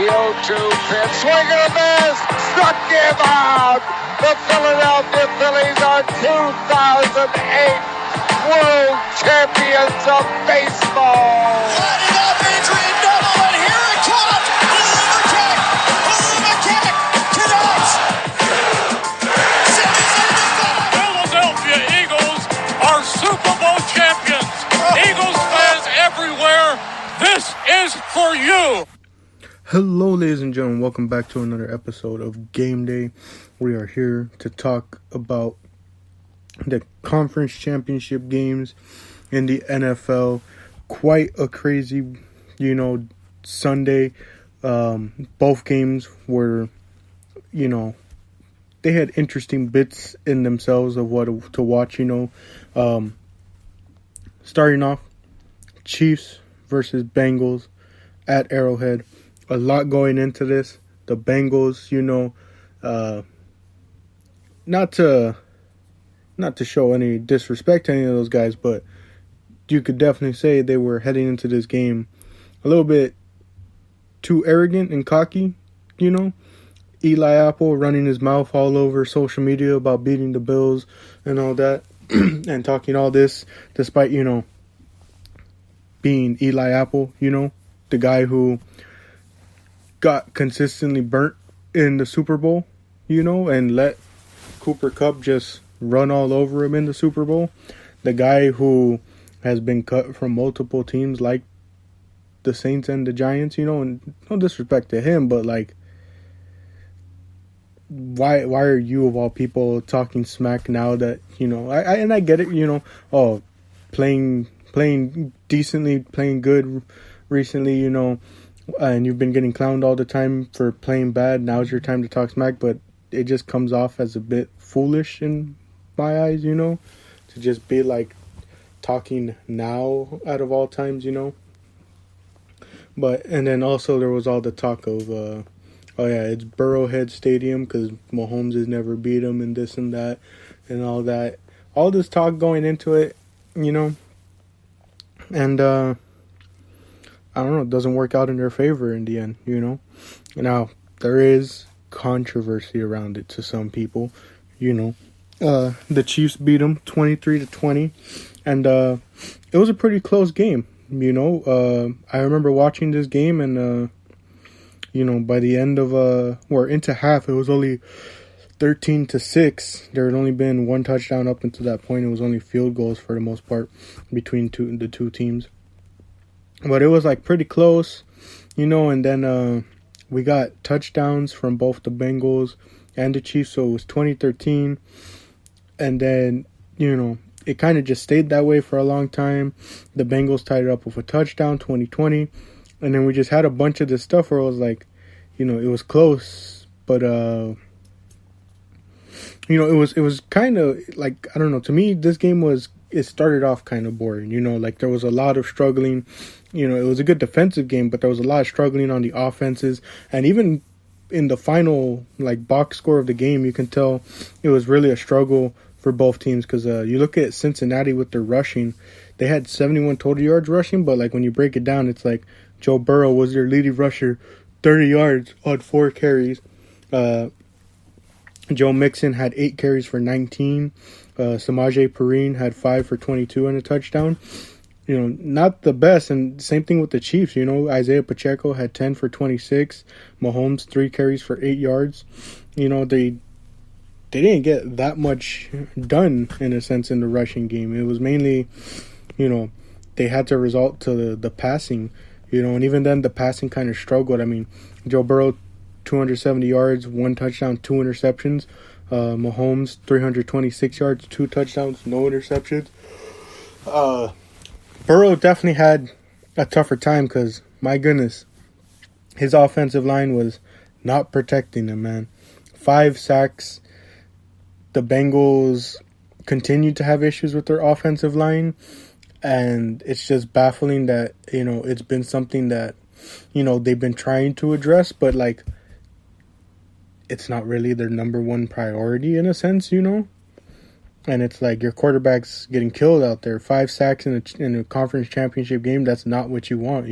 0-2 pitch, swing and a miss, struck him out. The Philadelphia Phillies are 2008 World Champions of Baseball. Lining up Adrian Neville, and here it comes. Hula kick, connects. Philadelphia Eagles are Super Bowl champions. Eagles fans everywhere, this is for you. Hello, ladies and gentlemen. Welcome back to another episode of Game Day. We are here to talk about the conference championship games in the NFL. Quite a crazy, Sunday. Both games were, they had interesting bits in themselves of what to watch, Starting off, Chiefs versus Bengals at Arrowhead. A lot going into this. The Bengals, not to show any disrespect to any of those guys, but you could definitely say they were heading into this game a little bit too arrogant and cocky, Eli Apple running his mouth all over social media about beating the Bills and all that, and talking all this despite, being Eli Apple, the guy who got consistently burnt in the Super Bowl, and let Cooper Kupp just run all over him in the Super Bowl. The guy who has been cut from multiple teams like the Saints and the Giants, and no disrespect to him, but why are you of all people talking smack now that, I get it, playing decently, playing good recently, and you've been getting clowned all the time for playing bad. Now's your time to talk smack, but it just comes off as a bit foolish in my eyes, to just be talking now out of all times, But, and then also there was all the talk of, it's Burrowhead Stadium because Mahomes has never beat him and this and that and all that. All this talk going into it, and, I don't know, it doesn't work out in their favor in the end, Now, there is controversy around it to some people, The Chiefs beat them 23-20, and it was a pretty close game, I remember watching this game, and, by the end of, or into half, it was only 13-6. There had only been one touchdown up until that point. It was only field goals for the most part between the two teams. But it was pretty close, and then we got touchdowns from both the Bengals and the Chiefs, so it was 2013. And then, it kind of just stayed that way for a long time. The Bengals tied it up with a touchdown, 2020. And then we just had a bunch of this stuff where it was it was close, but it was kind of I don't know, to me this game it started off kind of boring, there was a lot of struggling. It was a good defensive game, but there was a lot of struggling on the offenses. And even in the final, box score of the game, you can tell it was really a struggle for both teams. Because you look at Cincinnati with their rushing, they had 71 total yards rushing. But, when you break it down, it's Joe Burrow was their leading rusher, 30 yards on 4 carries. Joe Mixon had 8 carries for 19. Samaje Perine had 5 for 22 and a touchdown. Not the best. And same thing with the Chiefs. Isaiah Pacheco had 10 for 26. Mahomes, 3 carries for 8 yards. They didn't get that much done, in a sense, in the rushing game. It was mainly, they had to resort to the passing, and even then the passing kind of struggled. I mean, Joe Burrow, 270 yards, 1 touchdown, 2 interceptions. Mahomes, 326 yards, 2 touchdowns, no interceptions. Burrow definitely had a tougher time because, my goodness, his offensive line was not protecting him, man. 5 sacks. The Bengals continue to have issues with their offensive line, and it's just baffling that, it's been something that, they've been trying to address, but, it's not really their number one priority in a sense, And it's your quarterback's getting killed out there. 5 sacks in a conference championship game, that's not what you want,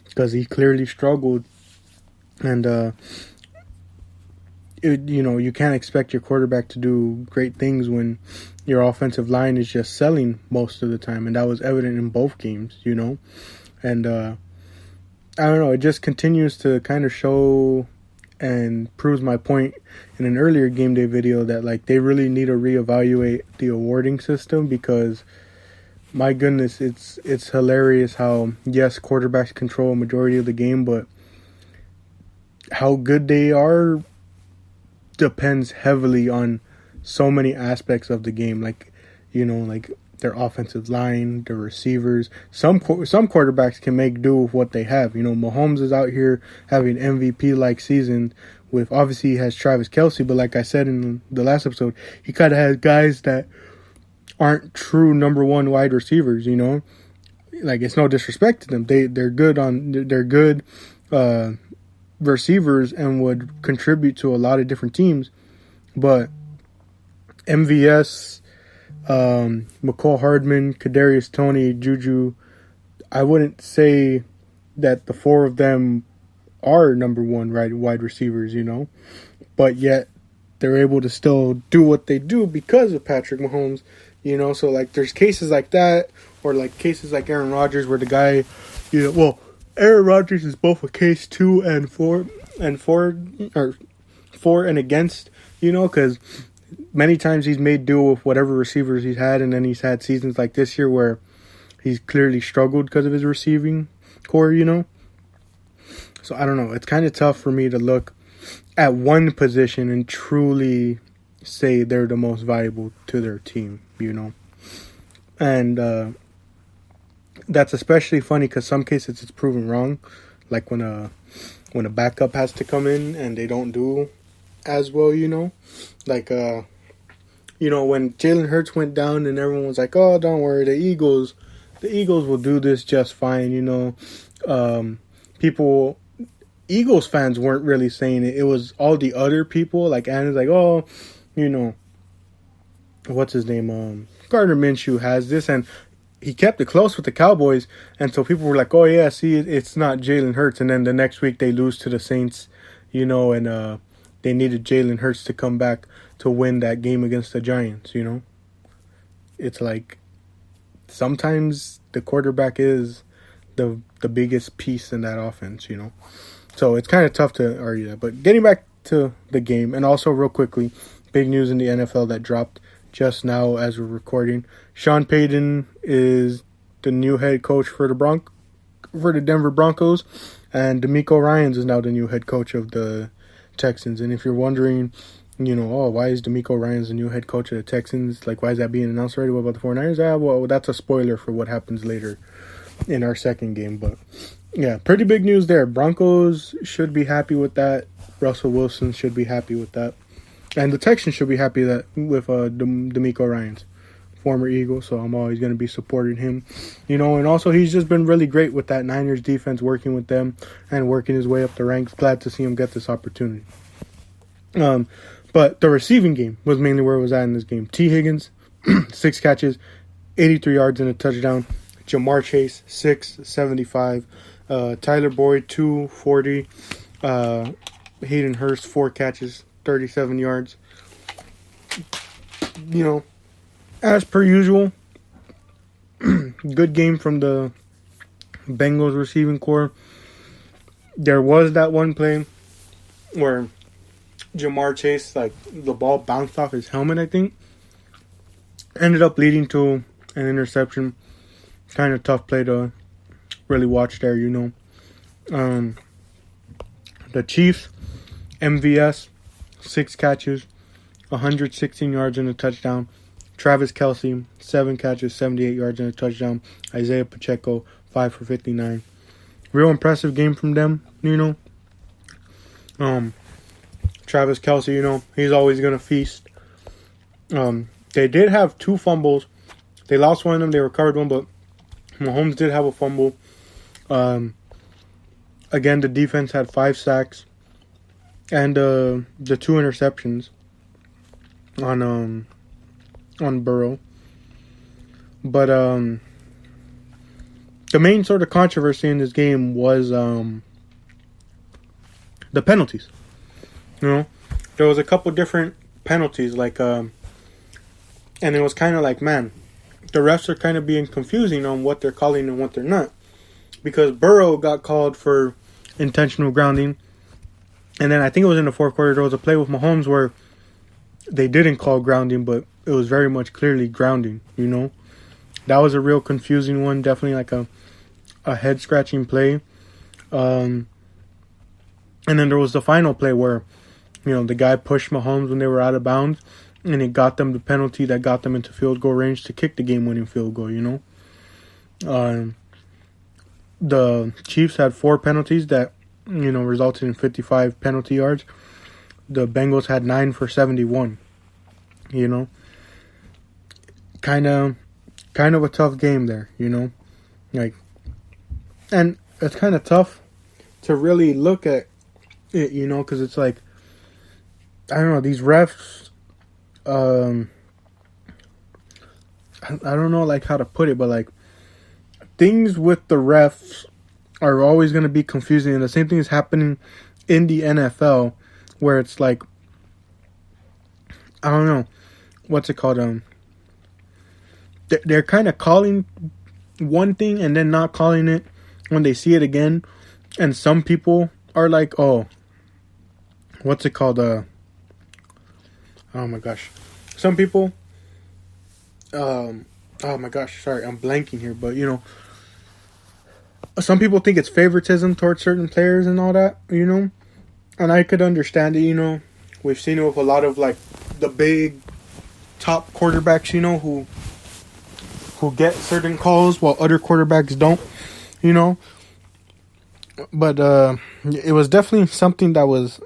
Because he clearly struggled And you can't expect your quarterback to do great things when your offensive line is just selling most of the time, and that was evident in both games, And I don't know, it just continues to kind of show and proves my point in an earlier game day video that like they really need to reevaluate the awarding system, because my goodness, it's hilarious how, yes, quarterbacks control a majority of the game, but how good they are depends heavily on so many aspects of the game, like their offensive line, their receivers. Some quarterbacks can make do with what they have. Mahomes is out here having MVP-like season with, obviously he has Travis Kelce, but like I said in the last episode, he kind of has guys that aren't true number one wide receivers, Like, it's no disrespect to them. They're good receivers and would contribute to a lot of different teams, but MVS, McCall Hardman, Kadarius Toney, Juju, I wouldn't say that the four of them are number one wide receivers, but yet they're able to still do what they do because of Patrick Mahomes, So like there's cases like that, or like cases like Aaron Rodgers where the guy, Aaron Rodgers is both a case 2 and 4 or 4 and against, because many times he's made do with whatever receivers he's had, and then he's had seasons like this year where he's clearly struggled because of his receiving core, So I don't know. It's kind of tough for me to look at one position and truly say they're the most valuable to their team, And that's especially funny because some cases it's proven wrong, like when a backup has to come in and they don't do as well, Like, when Jalen Hurts went down and everyone was like, oh, don't worry, the Eagles will do this just fine, Eagles fans weren't really saying it. It was all the other people, like Anna's like, oh, what's his name? Gardner Minshew has this, and he kept it close with the Cowboys, and so people were like, oh yeah, see, it's not Jalen Hurts, and then the next week they lose to the Saints, and they needed Jalen Hurts to come back to win that game against the Giants, It's like sometimes the quarterback is the biggest piece in that offense, So it's kind of tough to argue that. But getting back to the game, and also real quickly, big news in the NFL that dropped just now as we're recording. Sean Payton is the new head coach for the Denver Broncos, and DeMeco Ryans is now the new head coach of the Texans. And if you're wondering, why is DeMeco Ryans the new head coach of the Texans? Like, why is that being announced already? What about the 49ers? Well, that's a spoiler for what happens later in our second game. But, yeah, pretty big news there. Broncos should be happy with that. Russell Wilson should be happy with that. And the Texans should be happy with DeMeco Ryans, former Eagle, so I'm always going to be supporting him. And also he's just been really great with that Niners defense, working with them and working his way up the ranks. Glad to see him get this opportunity. But the receiving game was mainly where it was at in this game. T. Higgins, 6 catches, 83 yards and a touchdown. Jamar Chase, 675. Tyler Boyd, 240. Hayden Hurst, 4 catches, 37 yards. As per usual, good game from the Bengals receiving core. There was that one play where Jamar Chase, the ball bounced off his helmet, I think. Ended up leading to an interception. Kind of tough play to really watch there, The Chiefs, MVS, 6 catches, 116 yards and a touchdown. Travis Kelce, 7 catches, 78 yards and a touchdown. Isaiah Pacheco, 5 for 59. Real impressive game from them, Travis Kelce, he's always going to feast. They did have 2 fumbles. They lost one of them. They recovered one, but Mahomes did have a fumble. Again, the defense had 5 sacks. And the 2 interceptions on Burrow. But the main sort of controversy in this game was the penalties. You know, there was a couple different penalties, like, and it was kind of like, man, the refs are kind of being confusing on what they're calling and what they're not. Because Burrow got called for intentional grounding. And then I think it was in the fourth quarter, there was a play with Mahomes where they didn't call grounding, but it was very much clearly grounding, you know. That was a real confusing one, definitely like a head-scratching play. And then there was the final play where, you know, the guy pushed Mahomes when they were out of bounds, and it got them the penalty that got them into field goal range to kick the game-winning field goal, you know. The Chiefs had 4 penalties that, you know, resulted in 55 penalty yards. The Bengals had 9 for 71, you know. Kind of a tough game there, you know. Like, and it's kind of tough to really look at it, you know, because it's like, I don't know, these refs, I don't know, like, how to put it, but, like, things with the refs are always going to be confusing, and the same thing is happening in the NFL, where it's like, I don't know, what's it called, they're kind of calling one thing and then not calling it when they see it again, and some people are like, oh, what's it called, oh my gosh, some people, oh my gosh, sorry, I'm blanking here, but, you know, some people think it's favoritism towards certain players and all that, you know, and I could understand it, you know. We've seen it with a lot of, like, the big top quarterbacks, you know, who get certain calls while other quarterbacks don't, you know. But it was definitely something that was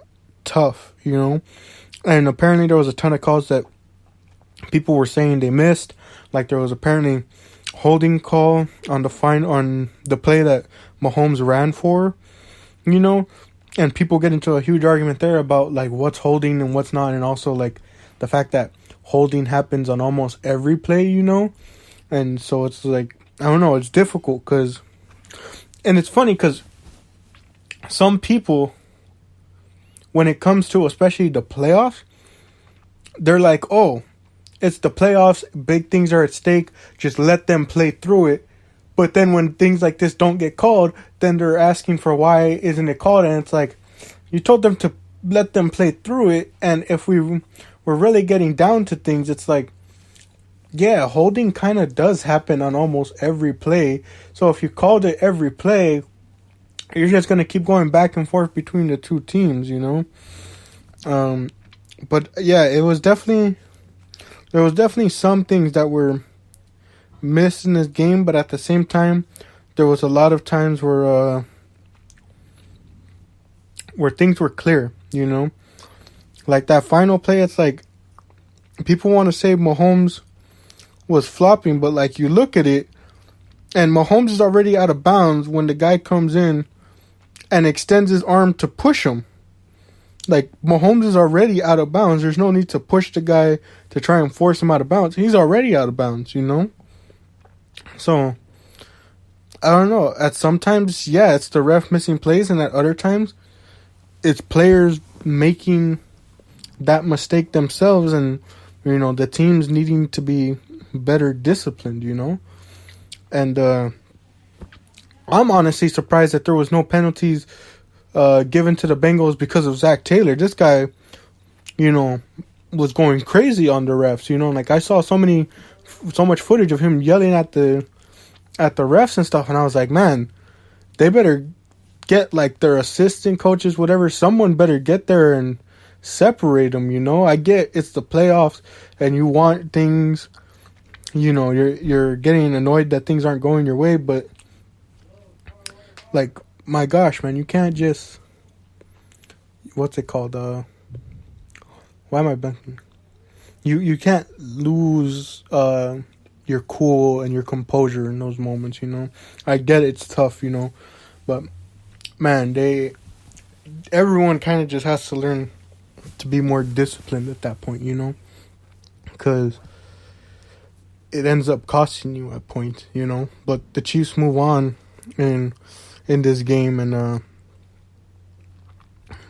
tough, you know. And apparently there was a ton of calls that people were saying they missed. Like, there was apparently holding call on the play that Mahomes ran for, you know. And people get into a huge argument there about, like, what's holding and what's not. And also, like, the fact that holding happens on almost every play, you know. And so it's like, I don't know, it's difficult because, and it's funny because some people, when it comes to especially the playoffs, they're like, oh, it's the playoffs, big things are at stake, just let them play through it. But then when things like this don't get called, then they're asking for why isn't it called, and it's like, you told them to let them play through it, and if we're really getting down to things, it's like, yeah, holding kind of does happen on almost every play. So if you called it every play, you're just going to keep going back and forth between the two teams, you know? But yeah, there was definitely some things that were missed in this game, but at the same time, there was a lot of times where things were clear, you know? Like that final play, it's like, people want to say Mahomes was flopping, but like you look at it, and Mahomes is already out of bounds when the guy comes in and extends his arm to push him. Like, Mahomes is already out of bounds. There's no need to push the guy to try and force him out of bounds. He's already out of bounds, you know? So, I don't know. At sometimes, yeah, it's the ref missing plays, and at other times, it's players making that mistake themselves, and, you know, the teams needing to be better disciplined, you know? And I'm honestly surprised that there was no penalties given to the Bengals because of Zach Taylor. This guy, you know, was going crazy on the refs, you know? Like, I saw so much footage of him yelling at the refs and stuff, and I was like, man, they better get, like, their assistant coaches, whatever, someone better get there and separate them, you know? I get it's the playoffs and you want things, you know, you're getting annoyed that things aren't going your way, but, like, my gosh, man, you can't just, what's it called, why am I blanking? You can't lose your cool and your composure in those moments, you know? I get it's tough, you know, but, man, everyone kind of just has to learn to be more disciplined at that point, you know? Because it ends up costing you at point, you know? But the Chiefs move on in this game, and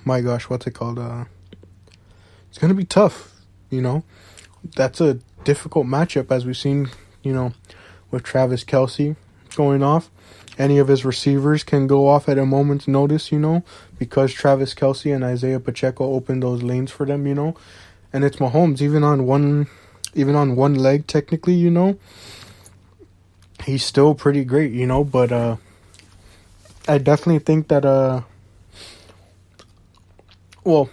my gosh, what's it called? It's going to be tough, That's a difficult matchup, as we've seen, with Travis Kelce going off. Any of his receivers can go off at a moment's notice, because Travis Kelce and Isaiah Pacheco opened those lanes for them, And it's Mahomes, even on one leg, technically, he's still pretty great, But I definitely think that, well,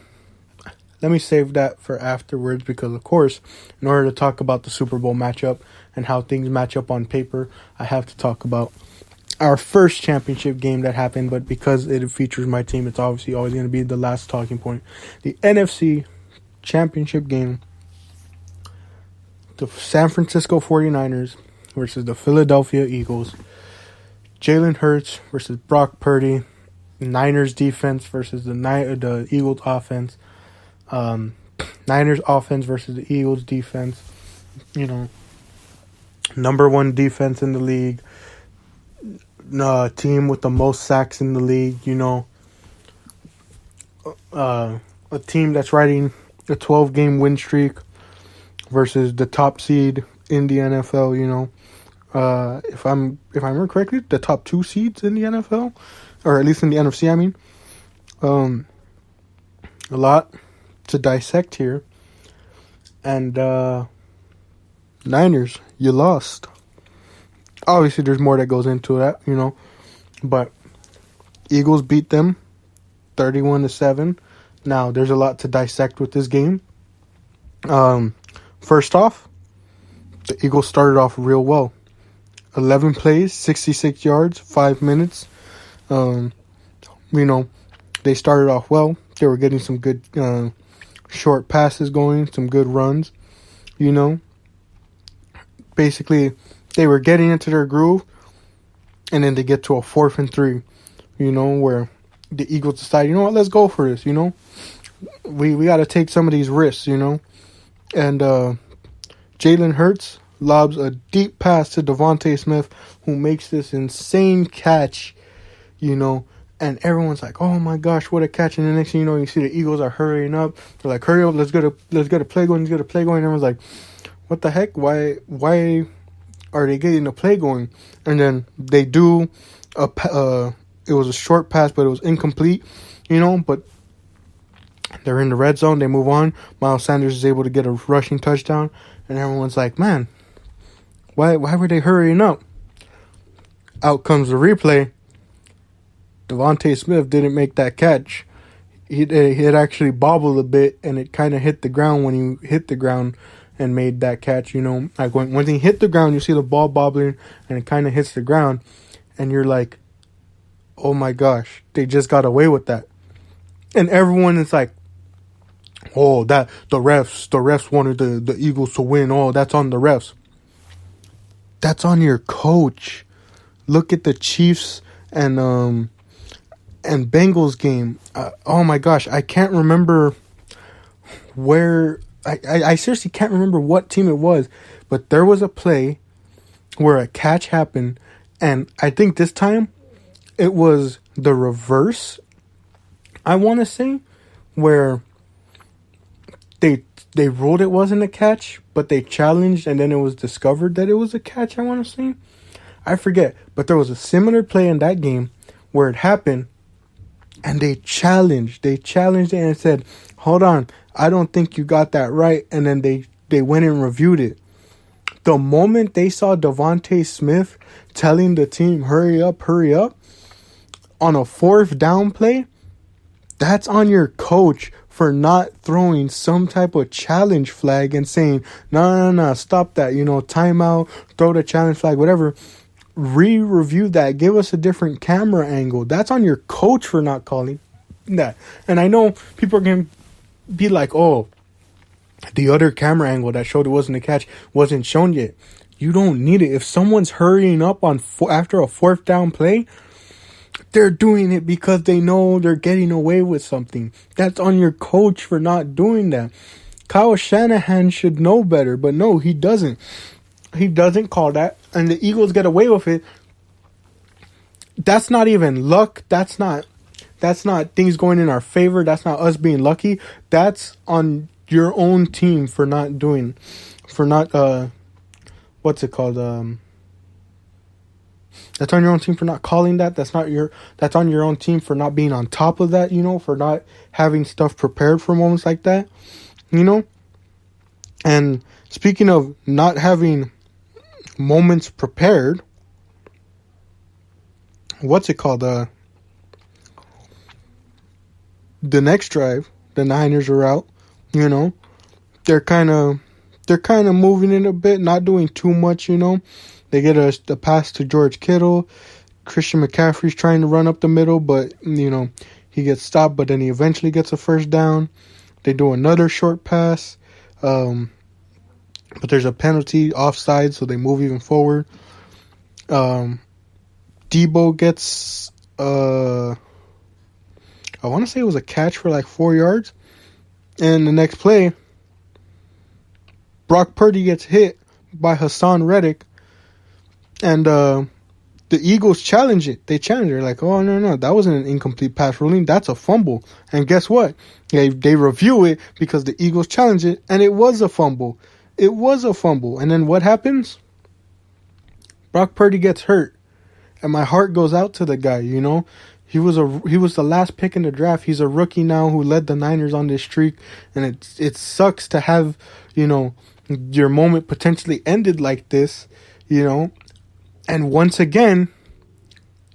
let me save that for afterwards, because, of course, in order to talk about the Super Bowl matchup and how things match up on paper, I have to talk about our first championship game that happened. But because it features my team, it's obviously always going to be the last talking point. The NFC championship game, the San Francisco 49ers versus the Philadelphia Eagles. Jalen Hurts versus Brock Purdy. Niners defense versus the Eagles offense. Niners offense versus the Eagles defense. Number one defense in the league. Team with the most sacks in the league. A team that's riding a 12-game win streak versus the top seed in the NFL. If I remember correctly, the top 2 seeds in the NFL, or at least in the NFC. I mean, a lot to dissect here. And Niners, you lost. Obviously, there's more that goes into that, But Eagles beat them 31-7. Now, there's a lot to dissect with this game. First off, the Eagles started off real well. 11 plays, 66 yards, 5 minutes. They started off well. They were getting some good short passes going, some good runs, Basically, they were getting into their groove, and then they get to a 4th and 3, where the Eagles decide, let's go for this, We got to take some of these risks, And Jalen Hurts lobs a deep pass to Devontae Smith, who makes this insane catch, and everyone's like, oh my gosh, what a catch. And the next thing you know, you see the Eagles are hurrying up. They're like, hurry up, let's get a play going, And everyone's like, what the heck? Why are they getting a play going? And then they do it was a short pass, but it was incomplete, but they're in the red zone. They move on. Miles Sanders is able to get a rushing touchdown, and everyone's like, man, why were they hurrying up? Out comes the replay. Devontae Smith didn't make that catch. He had actually bobbled a bit, and it kind of hit the ground when he hit the ground and made that catch, Like when he hit the ground, you see the ball bobbling, and it kind of hits the ground, and you're like, oh my gosh, they just got away with that. And everyone is like, oh, that the refs wanted the Eagles to win. Oh, that's on the refs. That's on your coach. Look at the Chiefs and Bengals game. Oh my gosh, I can't remember where. I seriously can't remember what team it was, but there was a play where a catch happened, and I think this time it was the reverse, I want to say, where they ruled it wasn't a catch, but they challenged, and then it was discovered that it was a catch, I want to say. I forget, but there was a similar play in that game where it happened, and they challenged it and said, hold on, I don't think you got that right. And then they went and reviewed it. The moment they saw Devontae Smith telling the team, hurry up, on a 4th down play, that's on your coach for not throwing some type of challenge flag and saying, no, stop that, timeout, throw the challenge flag, whatever. Review that, give us a different camera angle. That's on your coach for not calling that. And I know people are going to be like, oh, the other camera angle that showed it wasn't a catch wasn't shown yet. You don't need it. If someone's hurrying up after a 4th down play, they're doing it because they know they're getting away with something. That's on your coach for not doing that. Kyle Shanahan should know better, but no, he doesn't. He doesn't call that, and the Eagles get away with it. That's not even luck. That's not That's not things going in our favor. That's not us being lucky. That's on your own team for not what's it called? That's on your own team for not calling that. That's on your own team for not being on top of that, for not having stuff prepared for moments like that, And speaking of not having moments prepared, what's it called? The next drive, the Niners are out, They're kind of moving it a bit, not doing too much, They get a pass to George Kittle. Christian McCaffrey's trying to run up the middle, but, he gets stopped, but then he eventually gets a first down. They do another short pass, but there's a penalty offside, so they move even forward. Debo gets, I want to say it was a catch for like 4 yards. And the next play, Brock Purdy gets hit by Hassan Reddick. And the Eagles challenge it. They challenge it. Like, oh, no, that wasn't an incomplete pass ruling. That's a fumble. And guess what? They review it because the Eagles challenge it, and it was a fumble. It was a fumble. And then what happens? Brock Purdy gets hurt. And my heart goes out to the guy, He was the last pick in the draft. He's a rookie now who led the Niners on this streak. And it sucks to have, your moment potentially ended like this, And once again,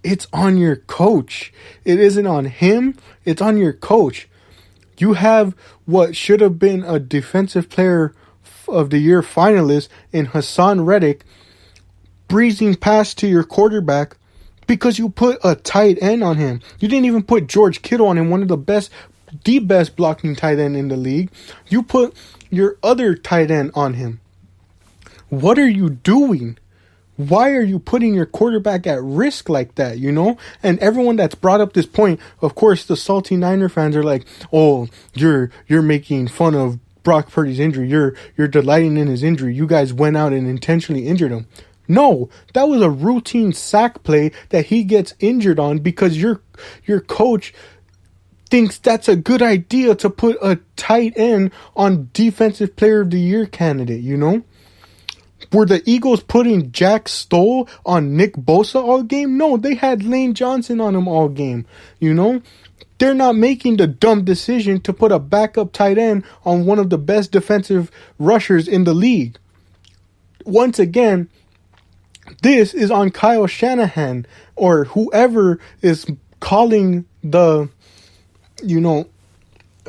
it's on your coach. It isn't on him. It's on your coach. You have what should have been a Defensive Player of the Year finalist in Hassan Reddick breezing past to your quarterback because you put a tight end on him. You didn't even put George Kittle on him, the best blocking tight end in the league. You put your other tight end on him. What are you doing? Why are you putting your quarterback at risk like that, And everyone that's brought up this point, of course, the salty Niner fans are like, oh, you're making fun of Brock Purdy's injury. You're delighting in his injury. You guys went out and intentionally injured him. No, that was a routine sack play that he gets injured on because your coach thinks that's a good idea to put a tight end on Defensive Player of the Year candidate, Were the Eagles putting Jack Stoll on Nick Bosa all game? No, they had Lane Johnson on him all game, They're not making the dumb decision to put a backup tight end on one of the best defensive rushers in the league. Once again, this is on Kyle Shanahan or whoever is calling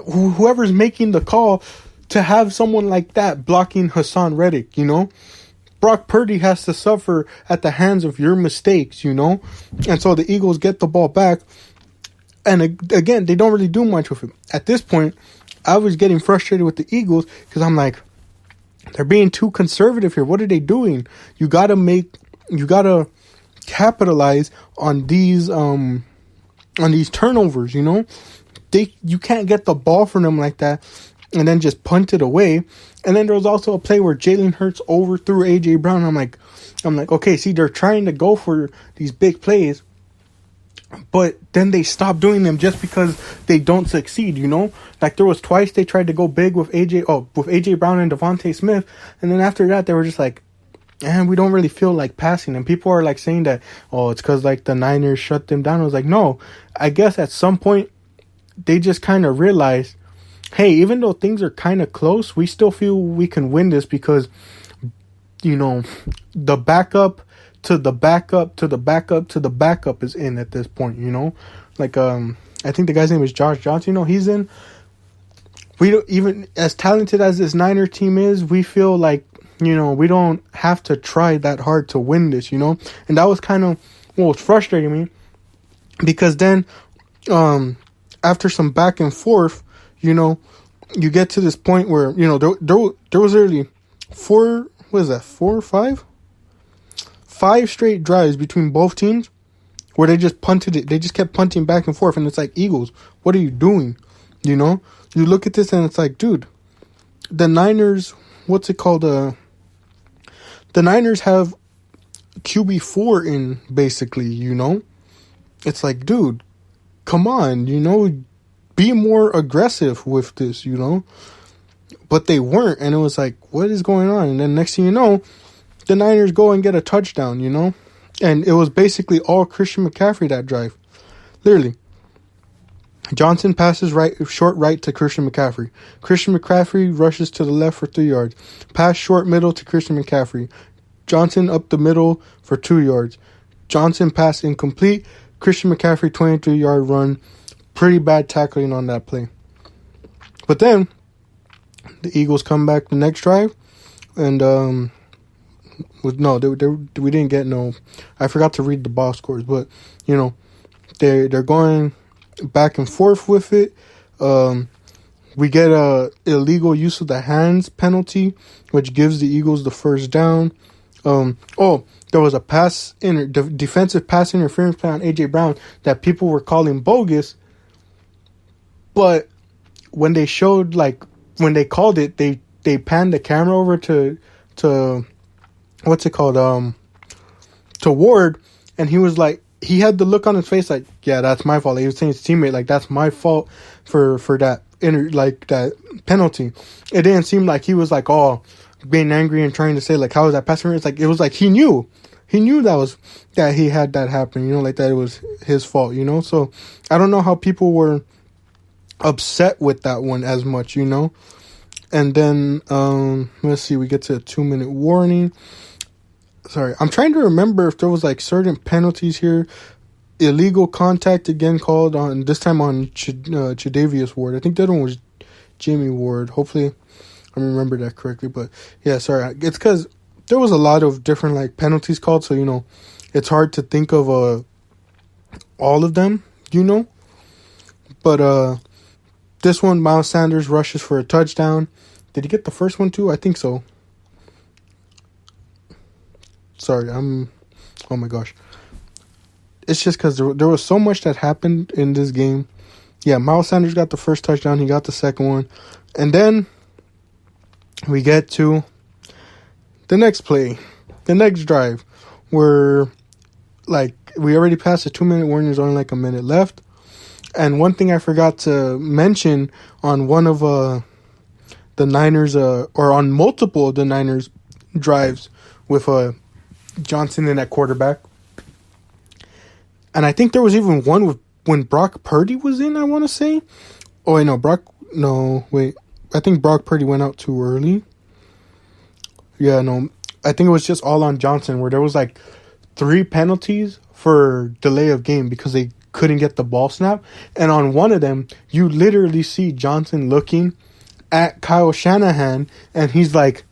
whoever's making the call to have someone like that blocking Hassan Reddick, Brock Purdy has to suffer at the hands of your mistakes, And so the Eagles get the ball back. And again, they don't really do much with it. At this point, I was getting frustrated with the Eagles because I'm like, they're being too conservative here. What are they doing? You gotta capitalize on these turnovers, You can't get the ball from them like that and then just punt it away. And then there was also a play where Jalen Hurts overthrew A.J. Brown. I'm like, okay, see, they're trying to go for these big plays, but then they stop doing them just because they don't succeed, Like there was twice they tried to go big with A.J. Brown and Devontae Smith, and then after that they were just like, we don't really feel like passing. And people are like saying that, it's because like the Niners shut them down. I was like, no, I guess at some point they just kind of realized, hey, even though things are kind of close, we still feel we can win this because, the backup to the backup to the backup to the backup is in at this point, Like, I think the guy's name is Josh Johnson, he's in. We don't, even as talented as this Niner team is, we feel like, we don't have to try that hard to win this, And that was kind of what was frustrating me because then, after some back and forth, you get to this point where, there was really 4 or 5? 5 straight drives between both teams where they just punted it. They just kept punting back and forth. And it's like, Eagles, what are you doing? You look at this and it's like, dude, the Niners, the Niners have QB4 in basically, It's like, dude, come on, be more aggressive with this, But they weren't, and it was like, what is going on? And then next thing you know, the Niners go and get a touchdown, And it was basically all Christian McCaffrey that drive. Literally. Johnson passes short right to Christian McCaffrey. Christian McCaffrey rushes to the left for 3 yards. Pass short middle to Christian McCaffrey. Johnson up the middle for 2 yards. Johnson pass incomplete. Christian McCaffrey 23-yard run. Pretty bad tackling on that play. But then the Eagles come back the next drive, and we didn't get no. I forgot to read the box scores, but they're going back and forth with it. We get a illegal use of the hands penalty, which gives the Eagles the first down. There was a defensive pass interference play on AJ Brown that people were calling bogus, but when they called it, they panned the camera over to what's it called, to Ward, and he was like, he had the look on his face like, yeah, that's my fault. He was saying his teammate, like, that's my fault for that that penalty. It didn't seem like he was like, being angry and trying to say like, how is that passing? It's like, it was like he knew that he had that happen, like that it was his fault, So I don't know how people were upset with that one as much, And then let's see, we get to a 2-minute warning. Sorry, I'm trying to remember if there was like certain penalties here. Illegal contact again called on, this time on Tre'Davious Ward. I think that one was Jimmy Ward. Hopefully I remember that correctly. But yeah, sorry. It's because there was a lot of different like penalties called. So, it's hard to think of all of them, But this one, Miles Sanders rushes for a touchdown. Did he get the first one too? I think so. Sorry, oh my gosh. It's just because there was so much that happened in this game. Yeah, Miles Sanders got the first touchdown. He got the second one. And then we get to the next play, the next drive, where like we already passed the 2-minute warning. There's only like a minute left. And one thing I forgot to mention on one of the Niners, or on multiple of the Niners drives with Johnson in at quarterback. And I think there was even one when Brock Purdy was in, I want to say. Oh, wait, no, I think Brock Purdy went out too early. Yeah, no. I think it was just all on Johnson, where there was like 3 penalties for delay of game because they couldn't get the ball snap. And on one of them, you literally see Johnson looking at Kyle Shanahan, and he's like,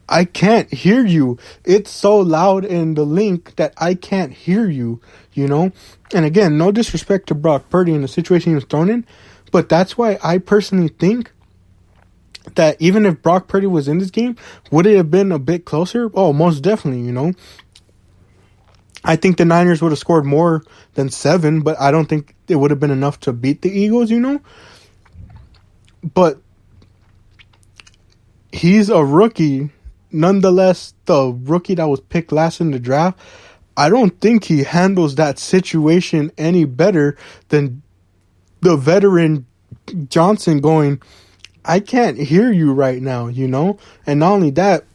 I can't hear you. It's so loud in the link that I can't hear you, And again, no disrespect to Brock Purdy in the situation he was thrown in, but that's why I personally think that even if Brock Purdy was in this game, would it have been a bit closer? Oh, most definitely, I think the Niners would have scored more than 7, but I don't think it would have been enough to beat the Eagles, But he's a rookie. Nonetheless, the rookie that was picked last in the draft, I don't think he handles that situation any better than the veteran Johnson going, I can't hear you right now, And not only that,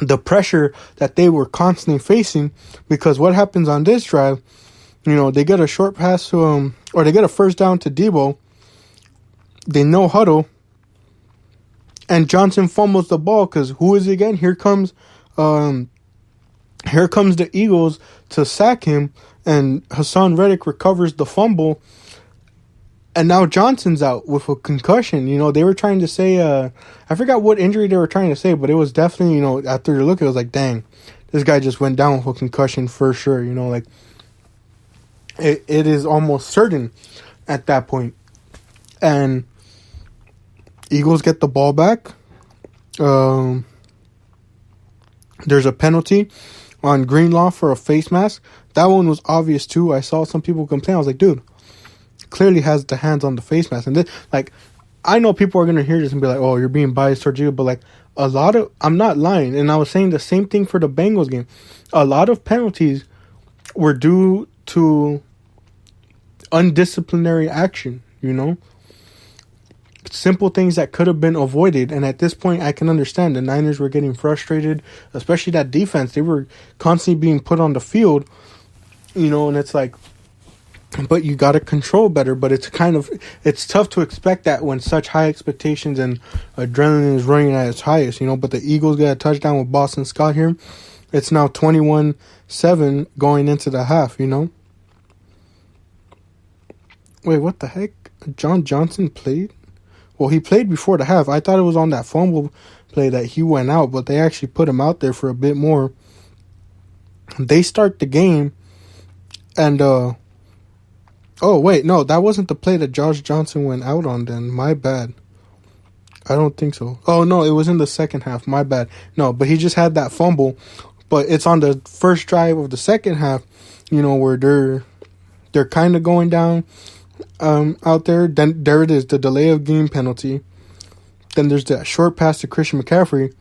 the pressure that they were constantly facing, because what happens on this drive, they get a short pass to or they get a first down to Debo. They no huddle. And Johnson fumbles the ball because who is it again? Here comes the Eagles to sack him, and Hassan Reddick recovers the fumble. And now Johnson's out with a concussion. They were trying to say, I forgot what injury they were trying to say, but it was definitely, after the look, it was like, dang, this guy just went down with a concussion for sure. Like it is almost certain at that point. And Eagles get the ball back. There's a penalty on Greenlaw for a face mask. That one was obvious too. I saw some people complain. I was like, dude, clearly has the hands on the face mask. And this, like, I know people are going to hear this and be like, oh, you're being biased towards you. But like I'm not lying. And I was saying the same thing for the Bengals game. A lot of penalties were due to undisciplinary action, you know? Simple things that could have been avoided. And at this point, I can understand the Niners were getting frustrated, especially that defense. They were constantly being put on the field, you know, and it's like, but you got to control better. But it's tough to expect that when such high expectations and adrenaline is running at its highest, you know. But the Eagles got a touchdown with Boston Scott here. It's now 21-7 going into the half, you know. Wait, what the heck? John Johnson played? Well, he played before the half. I thought it was on that fumble play that he went out, but they actually put him out there for a bit more. They start the game, and, oh, wait, no, that wasn't the play that Josh Johnson went out on then. My bad. I don't think so. Oh, no, it was in the second half. My bad. No, but he just had that fumble, but it's on the first drive of the second half, you know, where they're kind of going down. Out there, then there it is, the delay of game penalty. Then there's that short pass to Christian McCaffrey,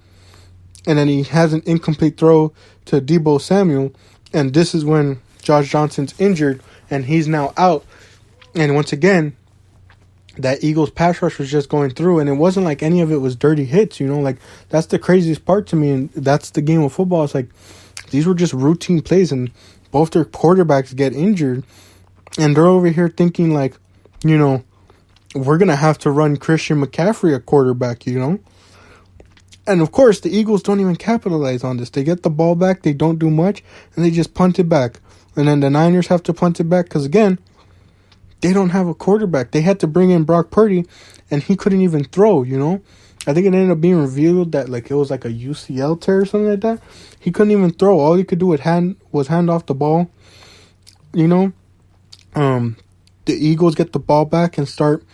and then he has an incomplete throw to Deebo Samuel, and this is when Josh Johnson's injured and he's now out. And once again, that Eagles pass rush was just going through, and it wasn't like any of it was dirty hits, you know, like that's the craziest part to me, and that's the game of football. It's like these were just routine plays, and both their quarterbacks get injured. And they're over here thinking like, you know, we're going to have to run Christian McCaffrey a quarterback, you know. And, of course, the Eagles don't even capitalize on this. They get the ball back, they don't do much, and they just punt it back. And then the Niners have to punt it back because, again, they don't have a quarterback. They had to bring in Brock Purdy, and he couldn't even throw, you know. I think it ended up being revealed that like it was like a UCL tear or something like that. He couldn't even throw. All he could do was hand off the ball, you know. The Eagles get the ball back and start,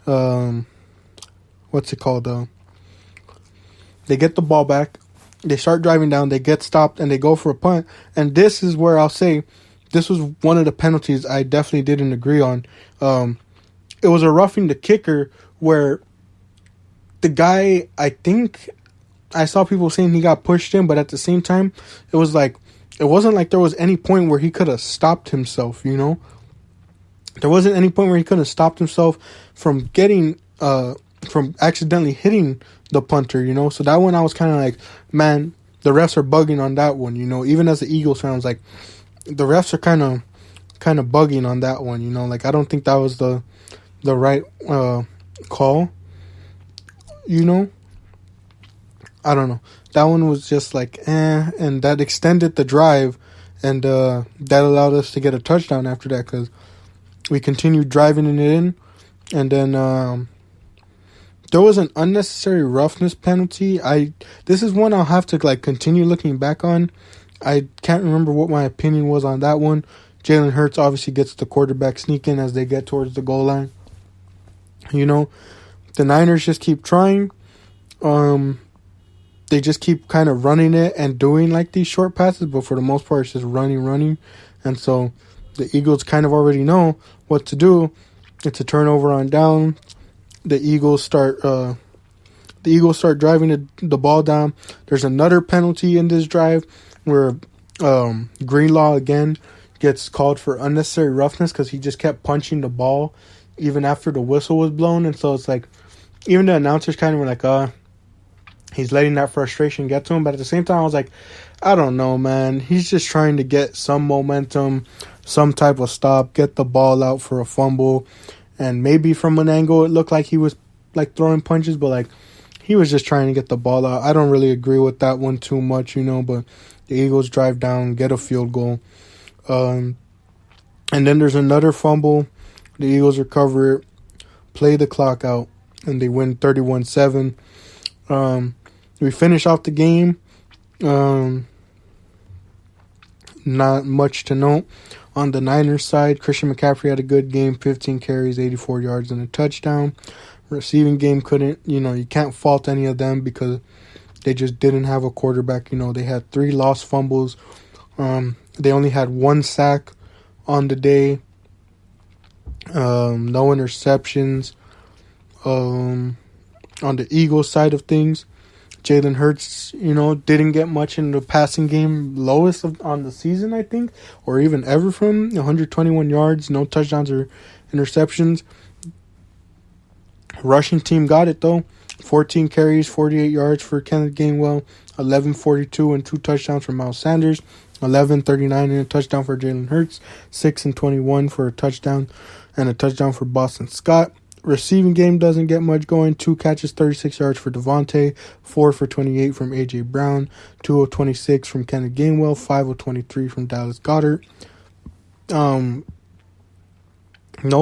what's it called? They get the ball back, they start driving down, they get stopped, and they go for a punt. And this is where I'll say this was one of the penalties I definitely didn't agree on. It was a roughing the kicker where the guy, I think I saw people saying he got pushed in, but at the same time, it wasn't like there was any point where he could have stopped himself, you know? There wasn't any point where he could have stopped himself from getting, from accidentally hitting the punter, you know? So that one I was kind of like, man, the refs are bugging on that one, you know? Even as the Eagles fan, I was like, the refs are kind of bugging on that one, you know? Like, I don't think that was the right call, you know? I don't know. That one was just like, and that extended the drive, and that allowed us to get a touchdown after that, because we continued driving it in, and then there was an unnecessary roughness penalty. This is one I'll have to like continue looking back on. I can't remember what my opinion was on that one. Jalen Hurts obviously gets the quarterback sneak in as they get towards the goal line. You know, the Niners just keep trying. They just keep kind of running it and doing like these short passes, but for the most part, it's just running. And so the Eagles kind of already know what to do. It's a turnover on down. The Eagles start driving the ball down. There's another penalty in this drive where Greenlaw again gets called for unnecessary roughness because he just kept punching the ball even after the whistle was blown. And so it's like, even the announcers kind of were like, he's letting that frustration get to him. But at the same time, I was like, I don't know, man. He's just trying to get some momentum, some type of stop, get the ball out for a fumble. And maybe from an angle, it looked like he was like throwing punches, but like he was just trying to get the ball out. I don't really agree with that one too much, you know, but the Eagles drive down, get a field goal. And then there's another fumble. The Eagles recover it, play the clock out, and they win 31-7. We finish off the game. Not much to note. On the Niners side, Christian McCaffrey had a good game, 15 carries, 84 yards, and a touchdown. Receiving game couldn't, you can't fault any of them because they just didn't have a quarterback. They had 3 lost fumbles. They only had 1 sack on the day. No interceptions. On the Eagles side of things, Jalen Hurts, didn't get much in the passing game, lowest on the season, I think, or even ever from 121 yards, no touchdowns or interceptions. Rushing team got it, though. 14 carries, 48 yards for Kenneth Gainwell, 11-42 and 2 touchdowns for Miles Sanders, 11-39 and a touchdown for Jalen Hurts, 6-21 for a touchdown and a touchdown for Boston Scott. Receiving game doesn't get much going. 2 catches, 36 yards for Devontae, 4 for 28 from A.J. Brown, 2 of 26 from Kenneth Gainwell, 5 of 23 from Dallas Goedert. No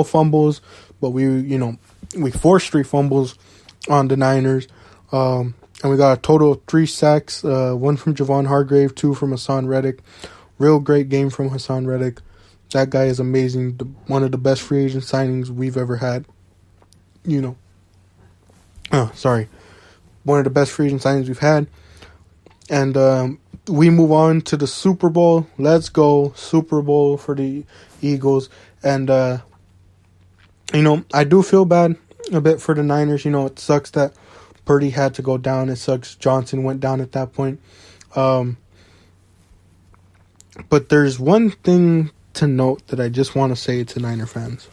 fumbles, but we forced 3 fumbles on the Niners. And we got a total of 3 sacks, 1 from Javon Hargrave, 2 from Hassan Reddick. Real great game from Hassan Reddick. That guy is amazing. One of the best free agent signings we've ever had. One of the best free agent signings we've had. And we move on to the Super Bowl. Let's go. Super Bowl for the Eagles. And, I do feel bad a bit for the Niners. It sucks that Purdy had to go down. It sucks Johnson went down at that point. But there's one thing to note that I just want to say to Niner fans.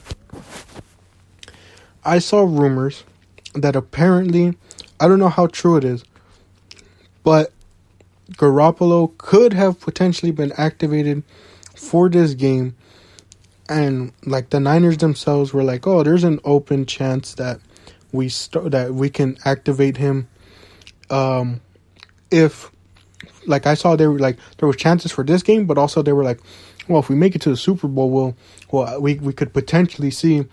I saw rumors that apparently, I don't know how true it is, but Garoppolo could have potentially been activated for this game. And the Niners themselves were like, oh, there's an open chance that we can activate him. If I saw they were there was chances for this game, but also they were like, well, if we make it to the Super Bowl, we could potentially see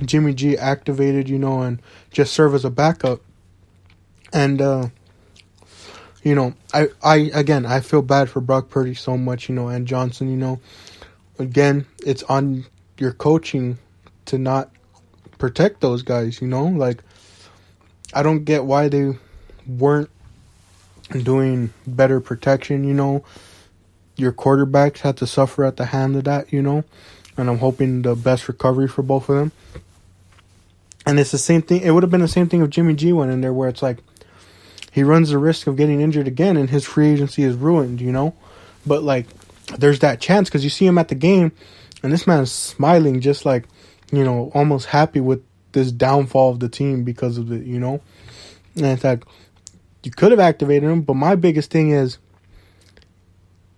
Jimmy G activated, and just serve as a backup. And I feel bad for Brock Purdy so much, and Johnson, again, it's on your coaching to not protect those guys, I don't get why they weren't doing better protection, Your quarterbacks had to suffer at the hand of that, and I'm hoping the best recovery for both of them. And it's the same thing. It would have been the same thing if Jimmy G went in there, where it's like he runs the risk of getting injured again and his free agency is ruined, But there's that chance because you see him at the game and this man is smiling just almost happy with this downfall of the team because of it, And it's like you could have activated him, but my biggest thing is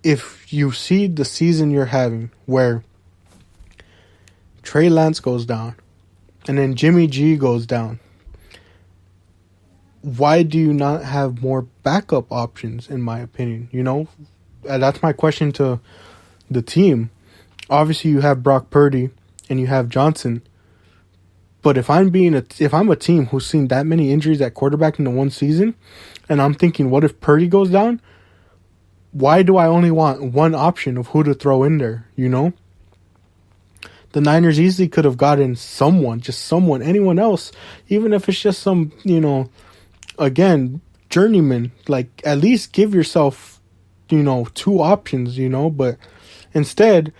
if you see the season you're having where Trey Lance goes down and then Jimmy G goes down, why do you not have more backup options, in my opinion? That's my question to the team. Obviously, you have Brock Purdy and you have Johnson. But if I'm a team who's seen that many injuries at quarterback in the one season, and I'm thinking, what if Purdy goes down? Why do I only want one option of who to throw in there, The Niners easily could have gotten someone, anyone else, even if it's just some, again, journeyman. At least give yourself, 2 options, but instead,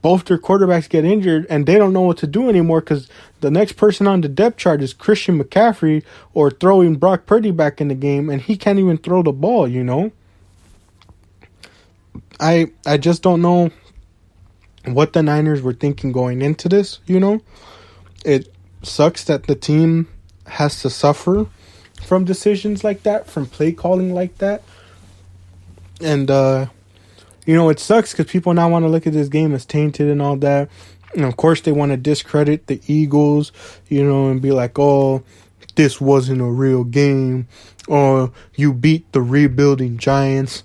both their quarterbacks get injured and they don't know what to do anymore because the next person on the depth chart is Christian McCaffrey or throwing Brock Purdy back in the game and he can't even throw the ball, I just don't know what the Niners were thinking going into this, It sucks that the team has to suffer from decisions like that, from play calling like that. And, it sucks because people now want to look at this game as tainted and all that. And, of course, they want to discredit the Eagles, and be like, oh, this wasn't a real game. Or you beat the rebuilding Giants.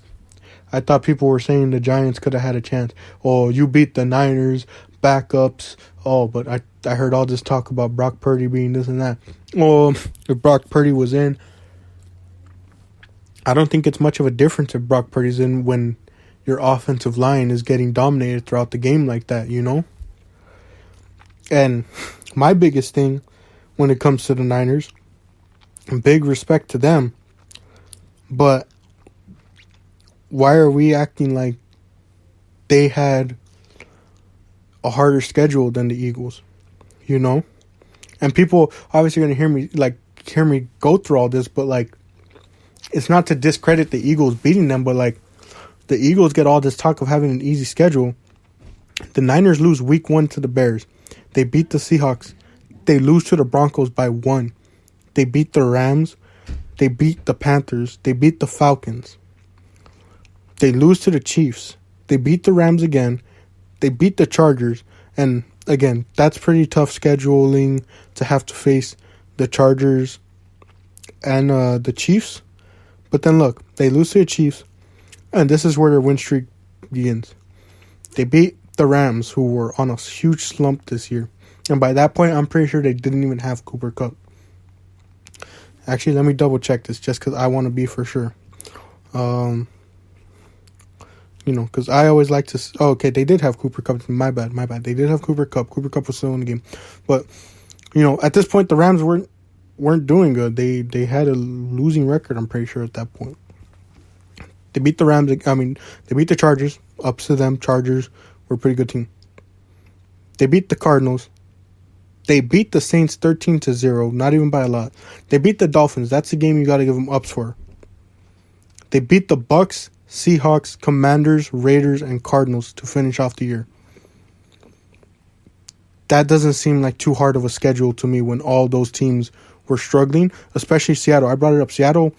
I thought people were saying the Giants could have had a chance. Or you beat the Niners, backups. Oh, but I heard all this talk about Brock Purdy being this and that. Oh, if Brock Purdy was in, I don't think it's much of a difference if Brock Purdy's in when your offensive line is getting dominated throughout the game like that, And my biggest thing when it comes to the Niners, big respect to them, but why are we acting like they had a harder schedule than the Eagles, And people obviously going to hear me go through all this, but it's not to discredit the Eagles beating them, but like the Eagles get all this talk of having an easy schedule. The Niners lose week 1 to the Bears. They beat the Seahawks. They lose to the Broncos by 1. They beat the Rams. They beat the Panthers. They beat the Falcons. They lose to the Chiefs. They beat the Rams again. They beat the Chargers. And again, that's pretty tough scheduling to have to face the Chargers and the Chiefs. But then look, they lose to the Chiefs. And this is where their win streak begins. They beat the Rams, who were on a huge slump this year. And by that point, I'm pretty sure they didn't even have Cooper Kupp. Actually, let me double check this just because I want to be for sure. Because I always like to... Oh, okay, they did have Cooper Kupp. My bad. They did have Cooper Kupp. Cooper Kupp was still in the game. But, at this point, the Rams weren't doing good. They had a losing record, I'm pretty sure, at that point. They beat the Rams. They beat the Chargers. Ups to them. Chargers were a pretty good team. They beat the Cardinals. They beat the Saints 13-0, not even by a lot. They beat the Dolphins. That's the game you got to give them ups for. They beat the Bucks, Seahawks, Commanders, Raiders, and Cardinals to finish off the year. That doesn't seem like too hard of a schedule to me when all those teams were struggling, especially Seattle. I brought it up. Seattle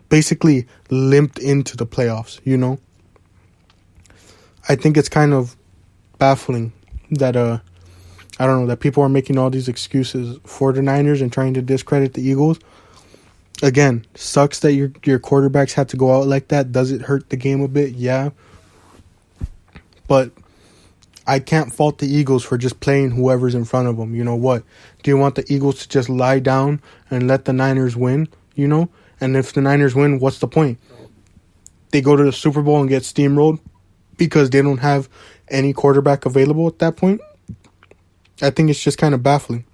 basically limped into the playoffs, I think it's kind of baffling that that people are making all these excuses for the Niners and trying to discredit the Eagles. Again, sucks that your quarterbacks had to go out like that. Does it hurt the game a bit? Yeah. But I can't fault the Eagles for just playing whoever's in front of them. You know what? Do you want the Eagles to just lie down and let the Niners win? And if the Niners win, what's the point? They go to the Super Bowl and get steamrolled because they don't have any quarterback available at that point? I think it's just kind of baffling,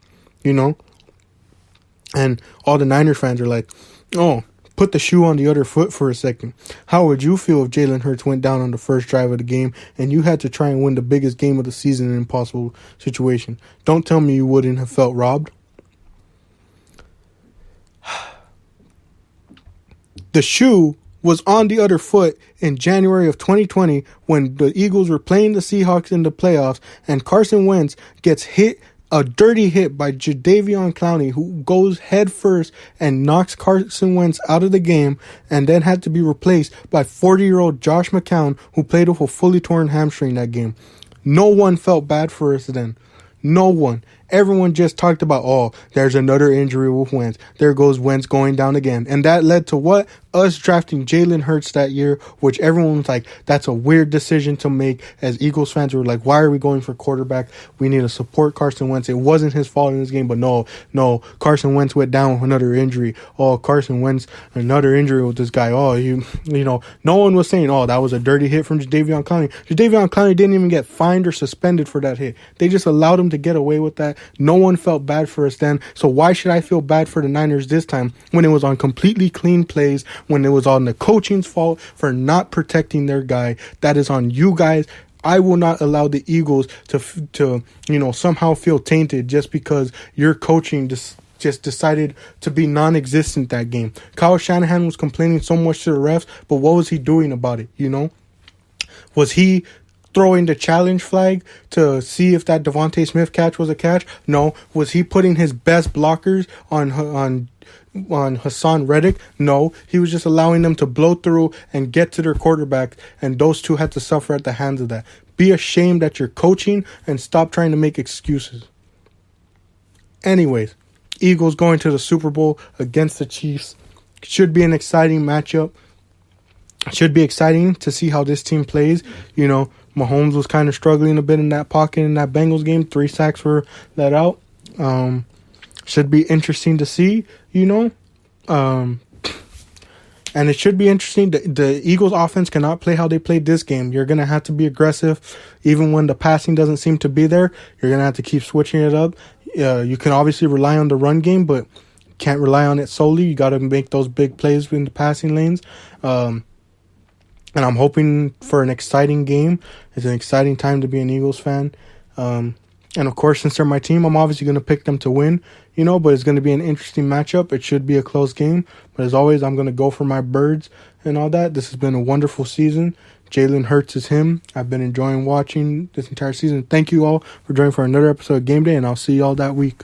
And all the Niners fans are like, oh, put the shoe on the other foot for a second. How would you feel if Jalen Hurts went down on the first drive of the game and you had to try and win the biggest game of the season in an impossible situation? Don't tell me you wouldn't have felt robbed. The shoe was on the other foot in January of 2020 when the Eagles were playing the Seahawks in the playoffs and Carson Wentz gets hit, a dirty hit by Jadeveon Clowney, who goes head first and knocks Carson Wentz out of the game and then had to be replaced by 40-year-old Josh McCown, who played with a fully torn hamstring that game. No one felt bad for us then. No one. Everyone just talked about, oh, there's another injury with Wentz. There goes Wentz going down again. And that led to what? Us drafting Jalen Hurts that year, which everyone was like, that's a weird decision to make. As Eagles fans were like, why are we going for quarterback? We need to support Carson Wentz. It wasn't his fault in this game, but no, Carson Wentz went down with another injury. Oh, Carson Wentz, another injury with this guy. Oh, no one was saying, oh, that was a dirty hit from Jadeveon Clowney. Jadeveon Clowney didn't even get fined or suspended for that hit. They just allowed him to get away with that. No one felt bad for us then. So why should I feel bad for the Niners this time when it was on completely clean plays, when it was on the coaching's fault for not protecting their guy? That is on you guys. I will not allow the Eagles to somehow feel tainted just because your coaching just decided to be non-existent that game. Kyle Shanahan was complaining so much to the refs, but what was he doing about it? Was he throwing the challenge flag to see if that Devontae Smith catch was a catch? No. Was he putting his best blockers on Hassan Reddick? No. He was just allowing them to blow through and get to their quarterback, and those two had to suffer at the hands of that. Be ashamed at your coaching and stop trying to make excuses. Anyways, Eagles going to the Super Bowl against the Chiefs. Should be an exciting matchup. Should be exciting to see how this team plays. Mahomes was kind of struggling a bit in that pocket in that Bengals game. 3 sacks were let out. Should be interesting to see, And it should be interesting. The Eagles offense cannot play how they played this game. You're going to have to be aggressive. Even when the passing doesn't seem to be there, you're going to have to keep switching it up. You can obviously rely on the run game, but can't rely on it solely. You got to make those big plays in the passing lanes. And I'm hoping for an exciting game. It's an exciting time to be an Eagles fan. And of course, since they're my team, I'm obviously going to pick them to win, but it's going to be an interesting matchup. It should be a close game. But as always, I'm going to go for my birds and all that. This has been a wonderful season. Jalen Hurts is him. I've been enjoying watching this entire season. Thank you all for joining for another episode of Game Day, and I'll see you all that week.